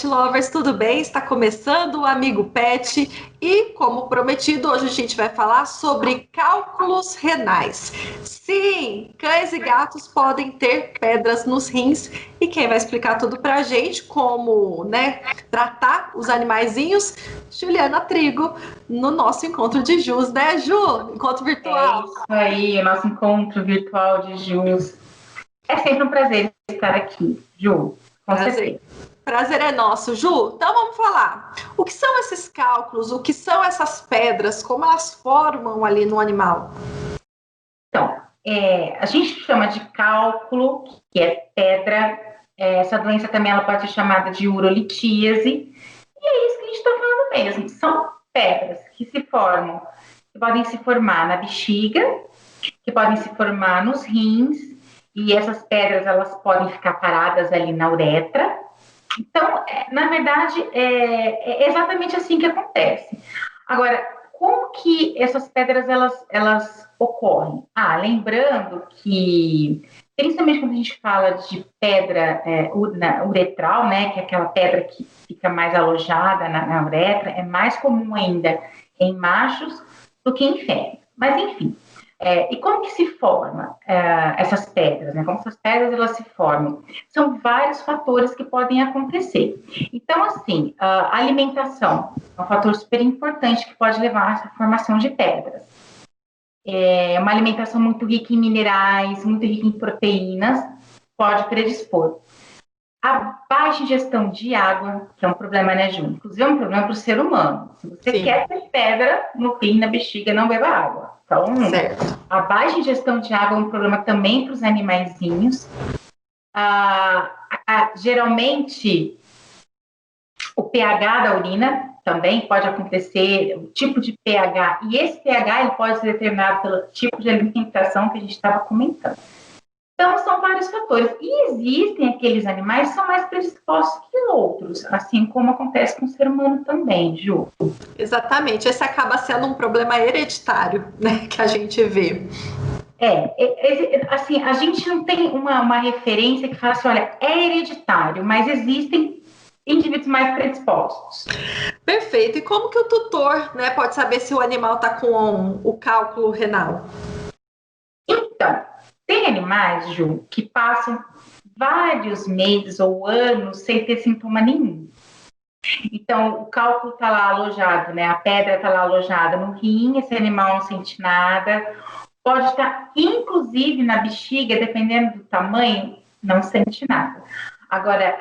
Pet Lovers, tudo bem? Está começando o Amigo Pet e, como prometido, hoje a gente vai falar sobre cálculos renais. Sim, cães e gatos podem ter pedras nos rins e quem vai explicar tudo pra gente, como, tratar os animaizinhos, Juliana Trigo, no nosso encontro de Jus, né, Ju? Encontro virtual. É isso aí, o nosso encontro virtual de Jus. É sempre um prazer estar aqui, Ju. Com certeza. Prazer é nosso, Ju. Então vamos falar. O que são esses cálculos? O que são essas pedras? Como elas formam ali no animal? Então, a gente chama de cálculo, que é pedra. Essa doença também ela pode ser chamada de urolitíase. E é isso que a gente está falando mesmo. São pedras que se formam, que podem se formar na bexiga, que podem se formar nos rins. E essas pedras elas podem ficar paradas ali na uretra. Então, na verdade, é exatamente assim que acontece. Agora, como que essas pedras elas ocorrem? Lembrando que, principalmente quando a gente fala de pedra uretral, né, que é aquela pedra que fica mais alojada na uretra, é mais comum ainda em machos do que em fêmeas. Mas, enfim. E como que se forma essas pedras, né? Como essas pedras elas se formam? São vários fatores que podem acontecer. Então, assim, a alimentação é um fator super importante que pode levar a essa formação de pedras. Uma alimentação muito rica em minerais, muito rica em proteínas, pode predispor. A baixa ingestão de água, que é um problema, né, Ju? Inclusive é um problema para o ser humano. Se você quer ter pedra no rim, na bexiga, não beba água. Então, a baixa ingestão de água é um problema também para os animaizinhos. Geralmente, o pH da urina também pode acontecer, o tipo de pH, e esse pH ele pode ser determinado pelo tipo de alimentação que a gente estava comentando. Então, são vários fatores. E existem aqueles animais que são mais predispostos que outros, assim como acontece com o ser humano também, Ju. Exatamente. Esse acaba sendo um problema hereditário, né, que a gente vê. Assim, a gente não tem uma referência que fala assim, olha, é hereditário, mas existem indivíduos mais predispostos. Perfeito. E como que o tutor, né, pode saber se o animal está com o cálculo renal? Então, tem animais, Ju, que passam vários meses ou anos sem ter sintoma nenhum. Então, o cálculo está lá alojado, né? A pedra está lá alojada no rim, esse animal não sente nada. Pode estar, inclusive, na bexiga, dependendo do tamanho, não sente nada. Agora,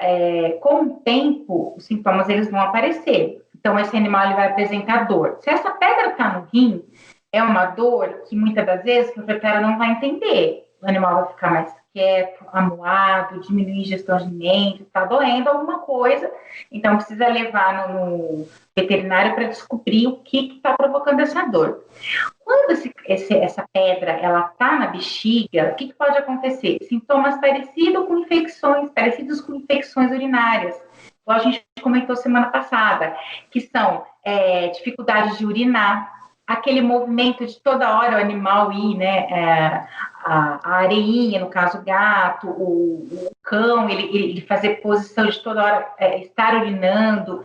com o tempo, os sintomas eles vão aparecer. Então, esse animal ele vai apresentar dor. Se essa pedra está no rim, é uma dor que muitas das vezes o proprietário não vai entender. O animal vai ficar mais quieto, amuado, diminuir a ingestão de alimento, está doendo alguma coisa. Então, precisa levar no veterinário para descobrir o que está provocando essa dor. Quando essa pedra ela está na bexiga, o que pode acontecer? Sintomas parecidos com infecções urinárias, igual a gente comentou semana passada, que são dificuldade de urinar, aquele movimento de toda hora o animal ir, né, a areinha, no caso o gato, o cão, ele fazer posição de toda hora estar urinando,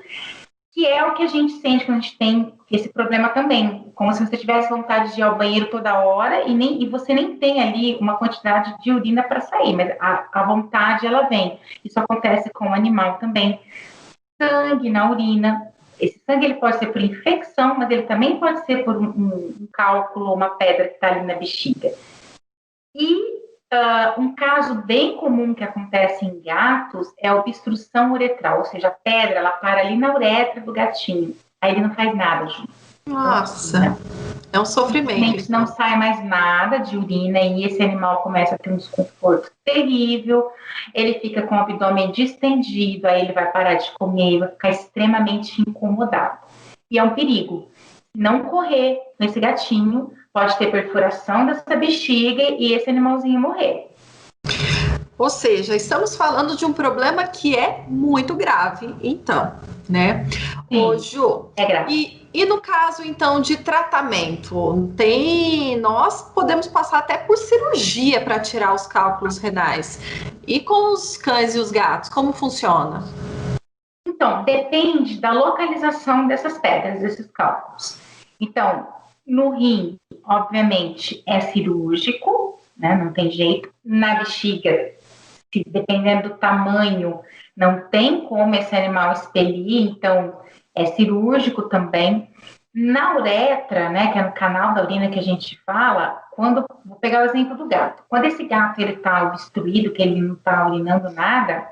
que é o que a gente sente quando a gente tem esse problema também, como se você tivesse vontade de ir ao banheiro toda hora e você nem tem ali uma quantidade de urina para sair, mas a vontade ela vem. Isso acontece com o animal também. Sangue na urina. Esse sangue ele pode ser por infecção, mas ele também pode ser por um cálculo, uma pedra que está ali na bexiga. E um caso bem comum que acontece em gatos é a obstrução uretral, ou seja, a pedra ela para ali na uretra do gatinho. Aí ele não faz nada, gente. Nossa, é um sofrimento. Então. Não sai mais nada de urina e esse animal começa a ter um desconforto terrível, ele fica com o abdômen distendido, aí ele vai parar de comer, vai ficar extremamente incomodado. E é um perigo. Não correr nesse gatinho, pode ter perfuração dessa bexiga e esse animalzinho morrer. Ou seja, estamos falando de um problema que é muito grave, então, né? Sim, ô, Ju, é grave. E no caso, então, de tratamento, nós podemos passar até por cirurgia para tirar os cálculos renais. E com os cães e os gatos, como funciona? Então, Então, depende da localização dessas pedras, desses cálculos. Então, no rim, obviamente, é cirúrgico, né? Não tem jeito. Na bexiga, dependendo do tamanho, não tem como esse animal expelir, então é cirúrgico também. Na uretra, né, que é no canal da urina que a gente fala, vou pegar o exemplo do gato. Quando esse gato está obstruído, que ele não está urinando nada,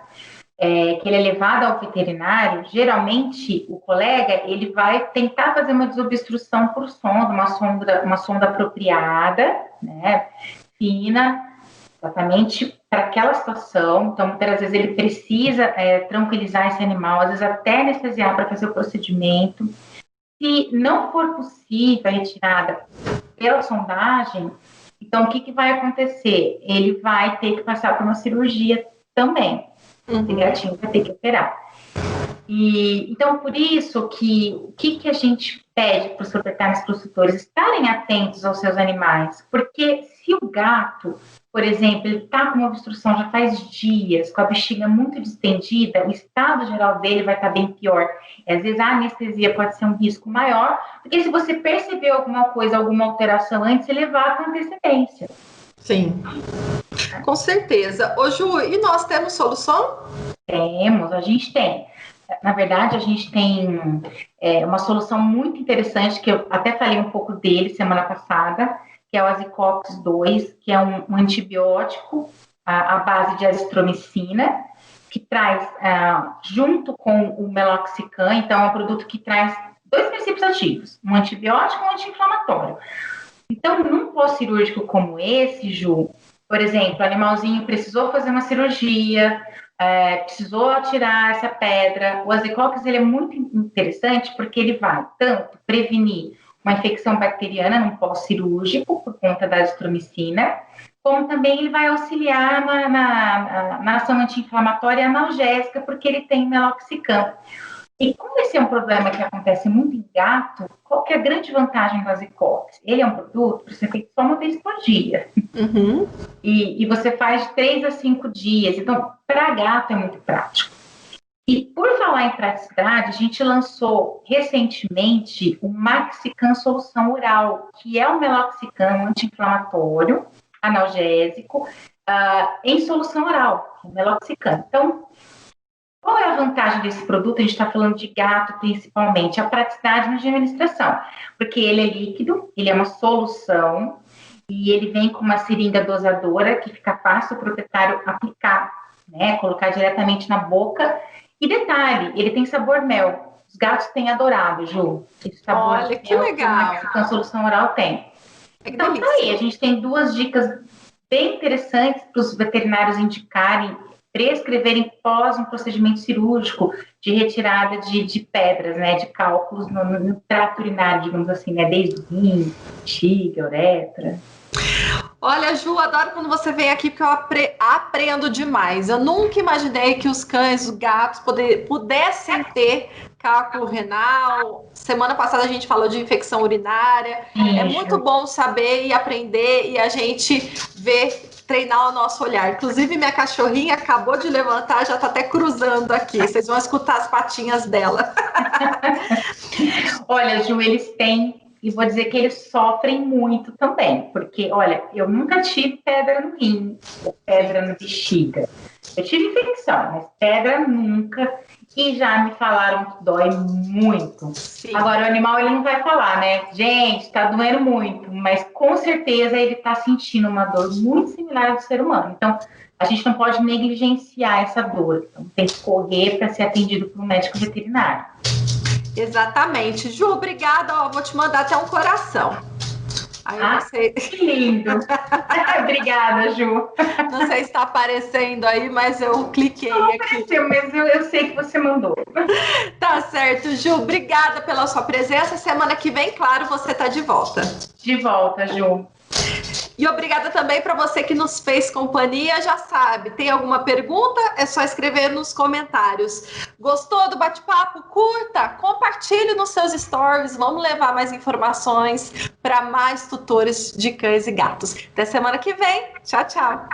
que ele é levado ao veterinário, geralmente o colega ele vai tentar fazer uma desobstrução por sonda, uma sonda apropriada, né, fina, exatamente para aquela situação. Então, muitas vezes ele precisa tranquilizar esse animal, às vezes até anestesiar para fazer o procedimento. Se não for possível a retirada pela sondagem, então o que vai acontecer? Ele vai ter que passar por uma cirurgia também. Esse gatinho vai ter que operar. Então, por isso que o que a gente pede para os proprietários e para os tutores estarem atentos aos seus animais, porque se o gato, por exemplo, ele está com uma obstrução já faz dias, com a bexiga muito distendida, o estado geral dele vai estar bem pior. E, às vezes a anestesia pode ser um risco maior, porque se você perceber alguma coisa, alguma alteração antes, você levar com antecedência. Sim, com certeza. Ô Ju, e nós temos solução? Temos, a gente tem. Na verdade, a gente tem uma solução muito interessante, que eu até falei um pouco dele semana passada, que é o Azicox 2, que é um antibiótico à base de azitromicina, que traz, junto com o meloxicam, então é um produto que traz 2 princípios ativos, um antibiótico e um anti-inflamatório. Então, num pós-cirúrgico como esse, Ju, por exemplo, o animalzinho precisou fazer uma cirurgia, precisou tirar essa pedra. O Azicox ele é muito interessante porque ele vai tanto prevenir uma infecção bacteriana num pós-cirúrgico, por conta da azitromicina, como também ele vai auxiliar na ação anti-inflamatória e analgésica, porque ele tem meloxicam. E como esse é um problema que acontece muito em gato, qual que é a grande vantagem do Azicox? Ele é um produto para ser feito só uma vez por dia. E você faz de 3 a 5 dias. Então, para gato é muito prático. E por falar em praticidade, a gente lançou recentemente o Maxicam Solução Oral, que é um meloxicam anti-inflamatório, analgésico, em solução oral, o meloxicam. Então, qual é a vantagem desse produto? A gente está falando de gato principalmente, a praticidade na administração, porque ele é líquido, ele é uma solução e ele vem com uma seringa dosadora que fica fácil o proprietário aplicar, né? Colocar diretamente na boca. E detalhe, ele tem sabor mel. Os gatos têm adorado, Ju. Esse sabor Olha, que legal. Que a solução oral tem. Então, tá aí, a gente tem 2 dicas bem interessantes para os veterinários indicarem, prescreverem pós um procedimento cirúrgico de retirada de pedras, né, de cálculos no trato urinário, digamos assim, né, desde o rim, bexiga, uretra. Olha, Ju, adoro quando você vem aqui porque eu aprendo demais. Eu nunca imaginei que os cães, os gatos pudessem ter cálculo renal. Semana passada a gente falou de infecção urinária. É muito bom saber e aprender e a gente ver, treinar o nosso olhar. Inclusive, minha cachorrinha acabou de levantar, já está até cruzando aqui. Vocês vão escutar as patinhas dela. Olha, Ju, eles têm, e vou dizer que eles sofrem muito também, porque, olha, eu nunca tive pedra no rim, ou pedra na bexiga. Eu tive infecção, mas pedra nunca, e já me falaram que dói muito. Sim. Agora, o animal, ele não vai falar, né? Gente, tá doendo muito, mas com certeza ele tá sentindo uma dor muito similar ao do ser humano. Então, a gente não pode negligenciar essa dor. Então, tem que correr para ser atendido por um médico veterinário. Exatamente. Ju, obrigada. Ó, vou te mandar até um coração. Aí eu não sei. Que lindo. Obrigada, Ju. Não sei se está aparecendo aí, mas eu cliquei não aqui. Apareceu, mas eu sei que você mandou. Tá certo, Ju. Obrigada pela sua presença. Semana que vem, claro, você está de volta. De volta, Ju. E obrigada também para você que nos fez companhia. Já sabe, tem alguma pergunta? É só escrever nos comentários. Gostou do bate-papo? Curta, compartilhe nos seus stories. Vamos levar mais informações para mais tutores de cães e gatos. Até semana que vem. Tchau, tchau.